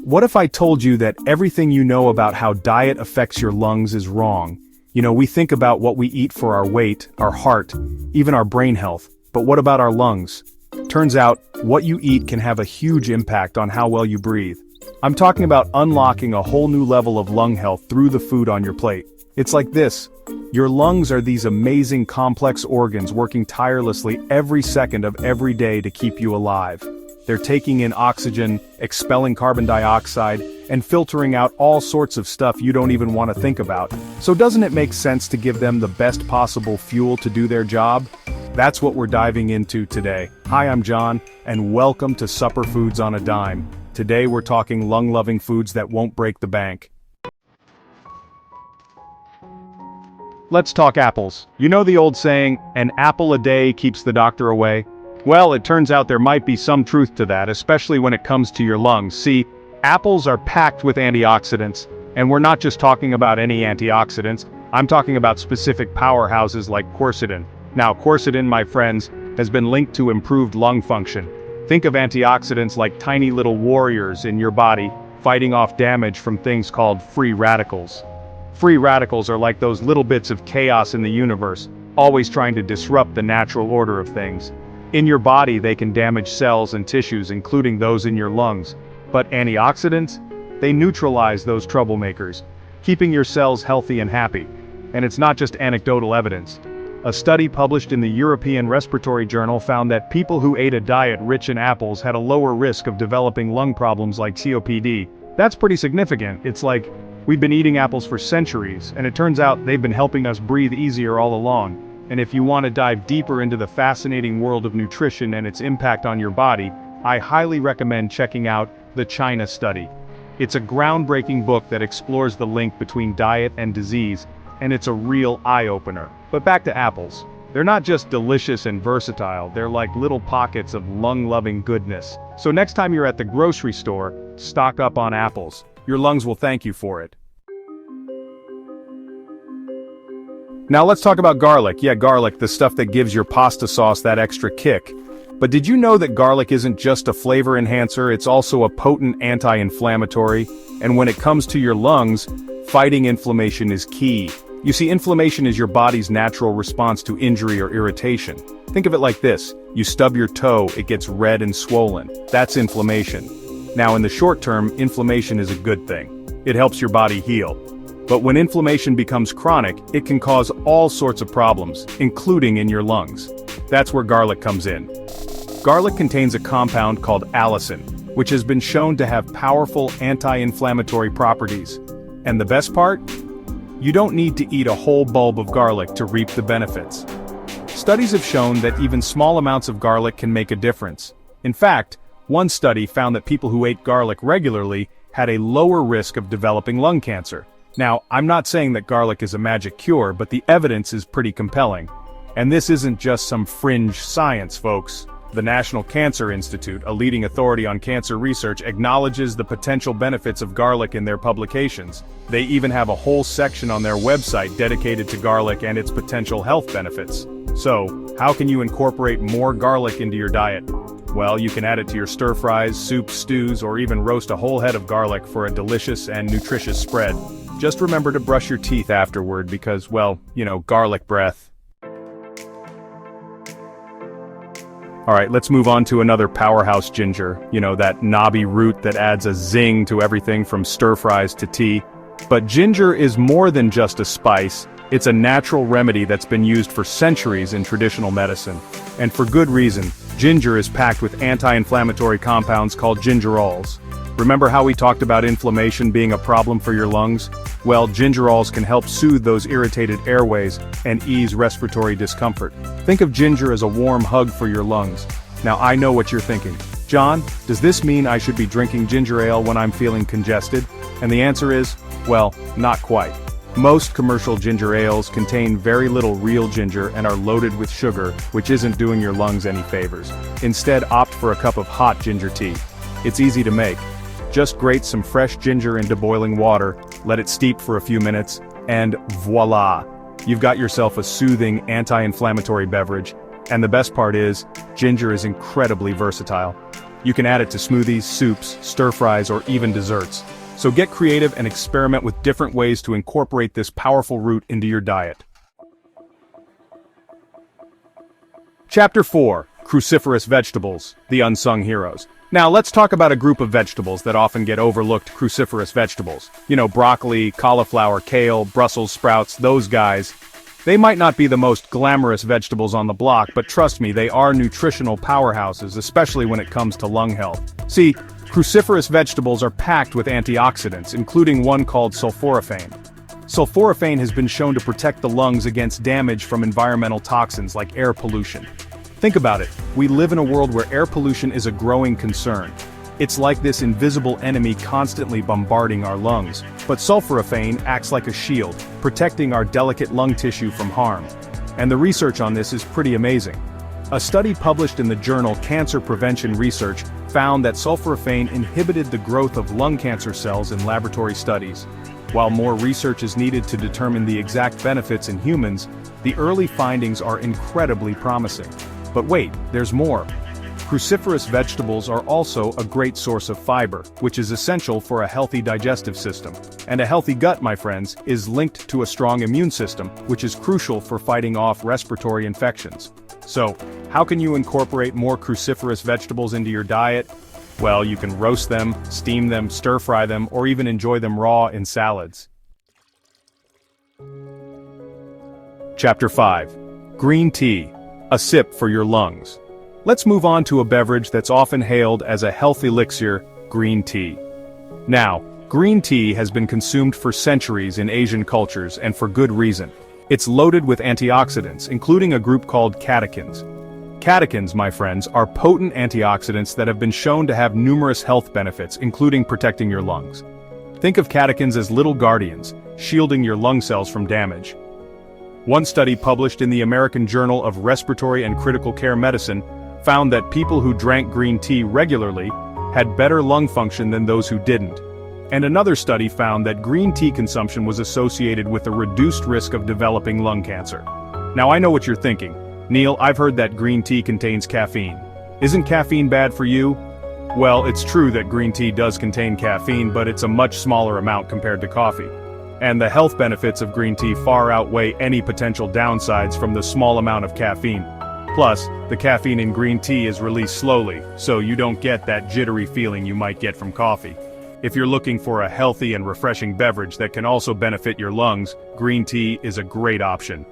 What if I told you that everything you know about how diet affects your lungs is wrong? We think about what we eat for our weight, our heart, even our brain health, but what about our lungs? Turns out, what you eat can have a huge impact on how well you breathe. I'm talking about unlocking a whole new level of lung health through the food on your plate. It's like this. Your lungs are these amazing complex organs working tirelessly every second of every day to keep you alive. They're taking in oxygen, expelling carbon dioxide, and filtering out all sorts of stuff you don't even want to think about. So doesn't it make sense to give them the best possible fuel to do their job? That's what we're diving into today. Hi, I'm John, and welcome to Superfoods on a Dime. Today we're talking lung-loving foods that won't break the bank. Let's talk apples. You know the old saying, an apple a day keeps the doctor away? Well, it turns out there might be some truth to that, especially when it comes to your lungs. See, apples are packed with antioxidants, and we're not just talking about any antioxidants, I'm talking about specific powerhouses like quercetin. Now, quercetin, my friends, has been linked to improved lung function. Think of antioxidants like tiny little warriors in your body, fighting off damage from things called free radicals. Free radicals are like those little bits of chaos in the universe, always trying to disrupt the natural order of things. In your body, they can damage cells and tissues, including those in your lungs. But antioxidants? They neutralize those troublemakers, keeping your cells healthy and happy. And it's not just anecdotal evidence. A study published in the European Respiratory Journal found that people who ate a diet rich in apples had a lower risk of developing lung problems like COPD. That's pretty significant. It's like, we've been eating apples for centuries, and it turns out they've been helping us breathe easier all along. And if you want to dive deeper into the fascinating world of nutrition and its impact on your body, I highly recommend checking out the China Study. It's a groundbreaking book that explores the link between diet and disease, and it's a real eye-opener. But back to apples. They're not just delicious and versatile, they're like little pockets of lung-loving goodness. So next time you're at the grocery store, stock up on apples. Your lungs will thank you for it. Now let's talk about garlic. Yeah, garlic, the stuff that gives your pasta sauce that extra kick. But did you know that garlic isn't just a flavor enhancer, it's also a potent anti-inflammatory? And when it comes to your lungs, fighting inflammation is key. You see, inflammation is your body's natural response to injury or irritation. Think of it like this. You stub your toe, it gets red and swollen. That's inflammation. Now in the short term, inflammation is a good thing. It helps your body heal. But when inflammation becomes chronic, it can cause all sorts of problems, including in your lungs. That's where garlic comes in. Garlic contains a compound called allicin, which has been shown to have powerful anti-inflammatory properties. And the best part? You don't need to eat a whole bulb of garlic to reap the benefits. Studies have shown that even small amounts of garlic can make a difference. In fact, one study found that people who ate garlic regularly had a lower risk of developing lung cancer. Now, I'm not saying that garlic is a magic cure, but the evidence is pretty compelling. And this isn't just some fringe science, folks. The National Cancer Institute, a leading authority on cancer research, acknowledges the potential benefits of garlic in their publications. They even have a whole section on their website dedicated to garlic and its potential health benefits. So, how can you incorporate more garlic into your diet? Well, you can add it to your stir-fries, soups, stews, or even roast a whole head of garlic for a delicious and nutritious spread. Just remember to brush your teeth afterward because, well, garlic breath. Alright, let's move on to another powerhouse, ginger. That knobby root that adds a zing to everything from stir-fries to tea. But ginger is more than just a spice. It's a natural remedy that's been used for centuries in traditional medicine. And for good reason. Ginger is packed with anti-inflammatory compounds called gingerols. Remember how we talked about inflammation being a problem for your lungs? Well, gingerols can help soothe those irritated airways and ease respiratory discomfort. Think of ginger as a warm hug for your lungs. Now I know what you're thinking. John, does this mean I should be drinking ginger ale when I'm feeling congested? And the answer is, well, not quite. Most commercial ginger ales contain very little real ginger and are loaded with sugar, which isn't doing your lungs any favors. Instead, opt for a cup of hot ginger tea. It's easy to make. Just grate some fresh ginger into boiling water, let it steep for a few minutes, and voila! You've got yourself a soothing anti-inflammatory beverage. And the best part is, ginger is incredibly versatile. You can add it to smoothies, soups, stir-fries, or even desserts. So get creative and experiment with different ways to incorporate this powerful root into your diet. Chapter 4. Cruciferous vegetables, the unsung heroes. Now let's talk about a group of vegetables that often get overlooked: cruciferous vegetables. You know, broccoli, cauliflower, kale, Brussels sprouts, those guys. They might not be the most glamorous vegetables on the block, but trust me, they are nutritional powerhouses, especially when it comes to lung health. See, cruciferous vegetables are packed with antioxidants, including one called sulforaphane. Sulforaphane has been shown to protect the lungs against damage from environmental toxins like air pollution. Think about it, we live in a world where air pollution is a growing concern. It's like this invisible enemy constantly bombarding our lungs. But sulforaphane acts like a shield, protecting our delicate lung tissue from harm. And the research on this is pretty amazing. A study published in the journal Cancer Prevention Research found that sulforaphane inhibited the growth of lung cancer cells in laboratory studies. While more research is needed to determine the exact benefits in humans, the early findings are incredibly promising. But wait, there's more. Cruciferous vegetables are also a great source of fiber, which is essential for a healthy digestive system. And a healthy gut, my friends, is linked to a strong immune system, which is crucial for fighting off respiratory infections. So, how can you incorporate more cruciferous vegetables into your diet? Well, you can roast them, steam them, stir-fry them, or even enjoy them raw in salads. Chapter 5. Green tea, a sip for your lungs. Let's move on to a beverage that's often hailed as a health elixir: green tea. Now, green tea has been consumed for centuries in Asian cultures, and for good reason. It's loaded with antioxidants, including a group called catechins. Catechins, my friends, are potent antioxidants that have been shown to have numerous health benefits, including protecting your lungs. Think of catechins as little guardians, shielding your lung cells from damage. One study published in the American Journal of Respiratory and Critical Care Medicine found that people who drank green tea regularly had better lung function than those who didn't. And another study found that green tea consumption was associated with a reduced risk of developing lung cancer. Now I know what you're thinking. Neil, I've heard that green tea contains caffeine. Isn't caffeine bad for you? Well, it's true that green tea does contain caffeine, but it's a much smaller amount compared to coffee. And the health benefits of green tea far outweigh any potential downsides from the small amount of caffeine. Plus, the caffeine in green tea is released slowly, so you don't get that jittery feeling you might get from coffee. If you're looking for a healthy and refreshing beverage that can also benefit your lungs, green tea is a great option.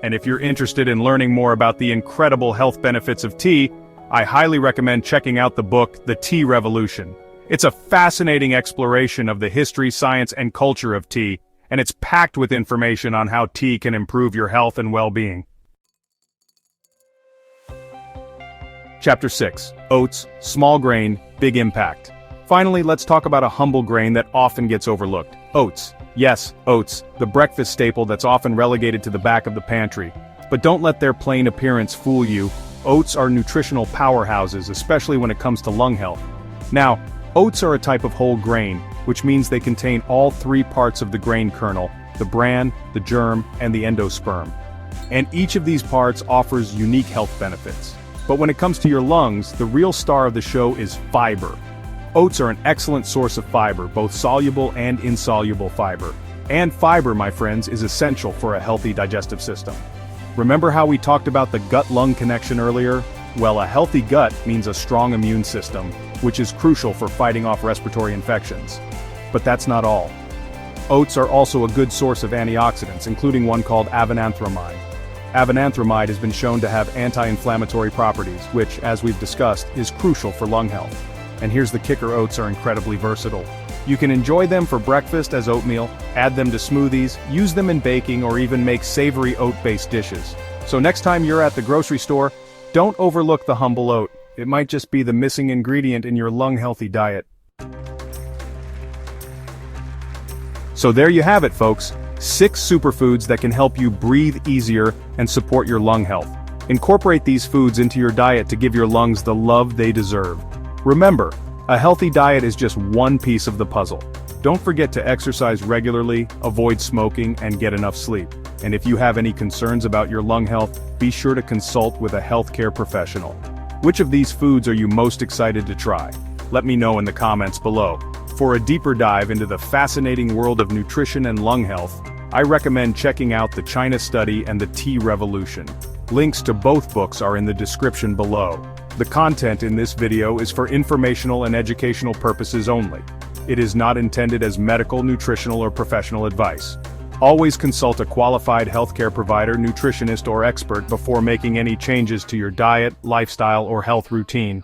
And if you're interested in learning more about the incredible health benefits of tea, I highly recommend checking out the book, The Tea Revolution. It's a fascinating exploration of the history, science, and culture of tea, and it's packed with information on how tea can improve your health and well-being. Chapter 6. Oats, small grain, big impact. Finally, let's talk about a humble grain that often gets overlooked: oats. Yes, oats, the breakfast staple that's often relegated to the back of the pantry. But don't let their plain appearance fool you. Oats are nutritional powerhouses, especially when it comes to lung health. Now, oats are a type of whole grain, which means they contain all three parts of the grain kernel: the bran, the germ, and the endosperm. And each of these parts offers unique health benefits. But when it comes to your lungs, the real star of the show is fiber. Oats are an excellent source of fiber, both soluble and insoluble fiber. And fiber, my friends, is essential for a healthy digestive system. Remember how we talked about the gut-lung connection earlier? Well, a healthy gut means a strong immune system, which is crucial for fighting off respiratory infections. But that's not all. Oats are also a good source of antioxidants, including one called avenanthramide. Avenanthramide has been shown to have anti-inflammatory properties, which, as we've discussed, is crucial for lung health. And here's the kicker: oats are incredibly versatile. You can enjoy them for breakfast as oatmeal, add them to smoothies, use them in baking, or even make savory oat-based dishes. So next time you're at the grocery store, don't overlook the humble oat. It might just be the missing ingredient in your lung-healthy diet. So there you have it, folks. 6 superfoods that can help you breathe easier and support your lung health. Incorporate these foods into your diet to give your lungs the love they deserve. Remember, a healthy diet is just one piece of the puzzle. Don't forget to exercise regularly, avoid smoking, and get enough sleep. And if you have any concerns about your lung health, be sure to consult with a healthcare professional. Which of these foods are you most excited to try? Let me know in the comments below. For a deeper dive into the fascinating world of nutrition and lung health, I recommend checking out the China Study and the Tea Revolution. Links to both books are in the description below. The content in this video is for informational and educational purposes only. It is not intended as medical, nutritional, or professional advice. Always consult a qualified healthcare provider, nutritionist, or expert before making any changes to your diet, lifestyle, or health routine.